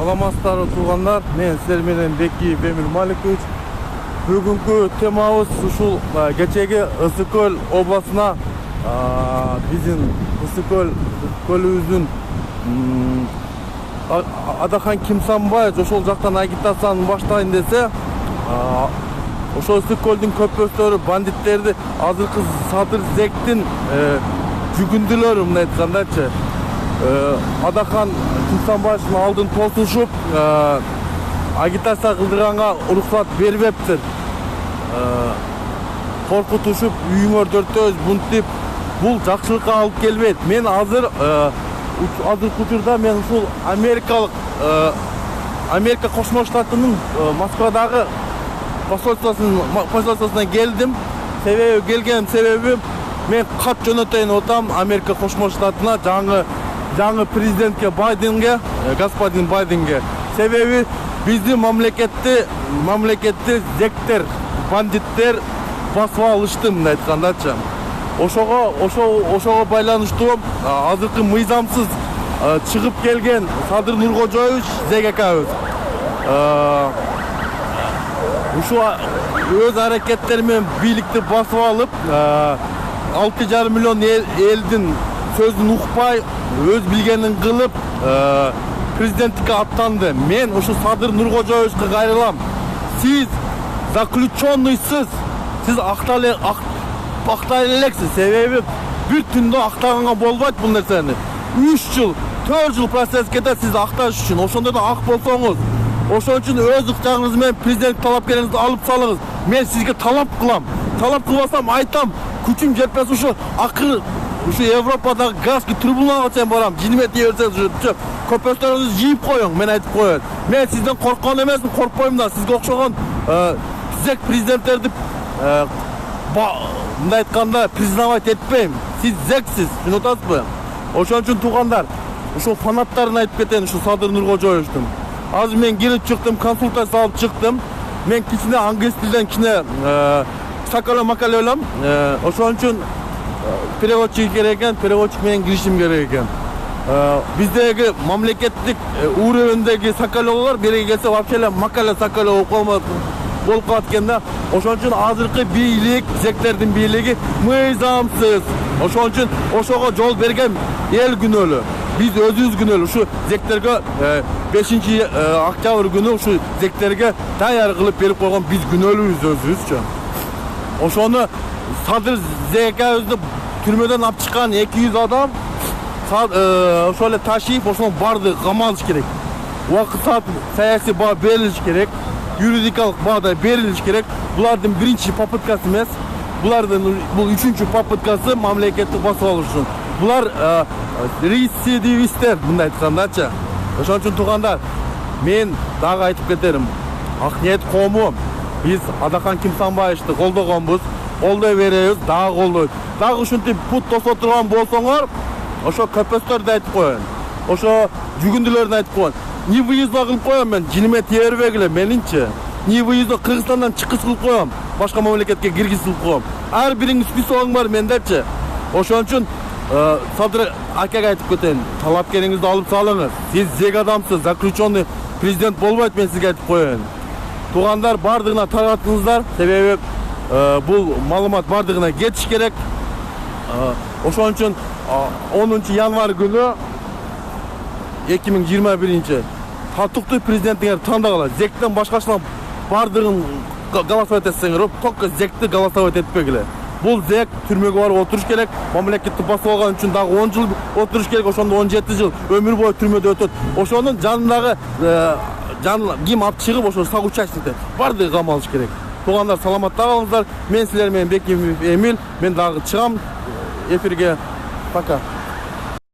Саламатсыздарбы туугандар, мен силер менен Бекиев Эмил Маликович. Бүгүнкү темабыз ушул кечеги Ысык Көл областына биздин Ысык Көл көлүбүздүн Адахан Кимсанбаев ошол жактан агитацияны баштайын десе, ошол Ысык Көлдүн көпөстөрү бандиттерди азыркы Садыр Зектин жүгүндүлөр, мындай айткандачы. Адахан Кимсанбаевдин алдын тосушуп, агитация кылдырганга уруксат бербептир. Коркутушуп, үйүңөр төртөөбүз бунтип, бул жакшылыкка алып келбейт. Мен азыр учурда мен ушул Америка Кошмо Штатынын Москвадагы посольствосуна келдим. Келген себебим мен кат жөнөтөйүн атам Америка Кошмо Штатына жаңы президентке Байденге, господин Байденге. Себеби биздин мамлекетти зектер, бандиттер басып алышты, мындай айткандачы. Ошого байланыштуу азыркы мыйзамсыз чыгып келген Садыр Нуркожоевич ЗГКбыз. Ушу өз аракеттери менен бийликти басып алып, 6,5 миллион элдин сөзүн укпай, өз билгенин кылып, президенттикке аттанды. Мен ушу Садыр Нуркожоевичке кайрылам. Сиз заключенныйсыз, сиз актай элексиз. Себеби бир түндө актаганга болбойт бул нерсени. 3 жыл, 4 жыл процесс кетет сиз акташ үчүн. Ошондо да ак болсоңуз, ошон үчүн өз ыкчагыңыз менен президент талапкериңизди алып салыңыз. Мен сизге талап кылам. Талап кылбасам айтам, күчүм жетпес, ушу акыры ушу Европадагы газки трибуналга чейин барам. Жиниме тие берсеңиз, көпөстөрүңүздү жийип коюң, мен айтып коеюн. Мен сизден корккон эмесмин, коркпойм да. Сизге окшогон зек президенттерди мындай айтканда признавать этпейм. Сиз зексиз, түшүнүп атасызбы? Ошон үчүн туугандар, ушул фанаттарын айтып кетейин, ушу Садыр Нуркожоевичтин. Азыр мен келип чыктым, консультация алып чыктым. Мен кичине англис тилден кичине сакала-макала ойлом. Ошон үчүн переводчик керек экен, переводчик менен киришим керек экен. Биздеги мамлекеттик уровендеги сакалолор береге келсе вообще эле макала сакала болуп калат экен да. Ошон үчүн азыркы бийлик, зектердин бийлиги мыйзамсыз. Ошон үчүн ошого жол берген эл күнөөлүү. Биз өзүбүз күнөөлүү. Ушу зектерге 5-октябрь күнү ушу зектерге даяр кылып берип койгон биз күнөөлүүбүз өзүбүзчү. Ошону Садыр ЗКбызды түрмөдөн алып чыккан 200 адам ошол эле ташип, ошону барды камалыш керек. Убакыт саат саясий баа берилиш керек, юридикалык баа да берилиш керек. Булардын биринчи попыткасы эмес, булардын бул 3-чү попыткасы мамлекетти басып алыш үчүн. Булар рецидивисттер, мындай айткандачы. Ошон үчүн туугандар, мен дагы айтып кетерим. Ак ниет коому, биз Адахан Кимсанбаевди колдогонбуз, колдой беребиз, дагы колдойт. Дагы ушинтип пут тосо турган болсоңор, ошо көпөстөрдү айтып коеюн. Ошо жүгүндүлөрдү айтып коеюн. Не выездо кылып коем мен, жиниме тие бербегиле менинчи. Не выездо Кыргызстандан чыккыс кылып коем, башка мамлекетке киргиз кылып коем. Ар бириңиз списогуң бар мендечи. Ошон үчүн Садыр акага айтып кетейин, талапкериңизди алып салыңыз. Сиз зек адамсыз, заключенный президент болбойт, мен сизге айтып коеюн. Туугандар, бардыгына таратыңыздар, себеби бул маалымат бардыгына кетиш керек. Ошон үчүн 10 январь күнү 2021 татыктуу президентиңер тандагыла. Зектен башкасынан бардыгын голосовать этсеңер, только зекти голосовать этпегиле. Бул зек түрмөгө барып отуруш керек, мамлекетти басып алган үчүн дагы 10 жыл отуруш керек, ошондо 17 жыл өмүр бою түрмөдө өтөт. Ошонун жанындагы ким алып чыгып, ошо соучастниктер бардыгы камалыш керек. Туугандар, саламатта калыңыздар. Мен силер менен Бекиев Эмил, мен дагы чыгам эфирге. Пока.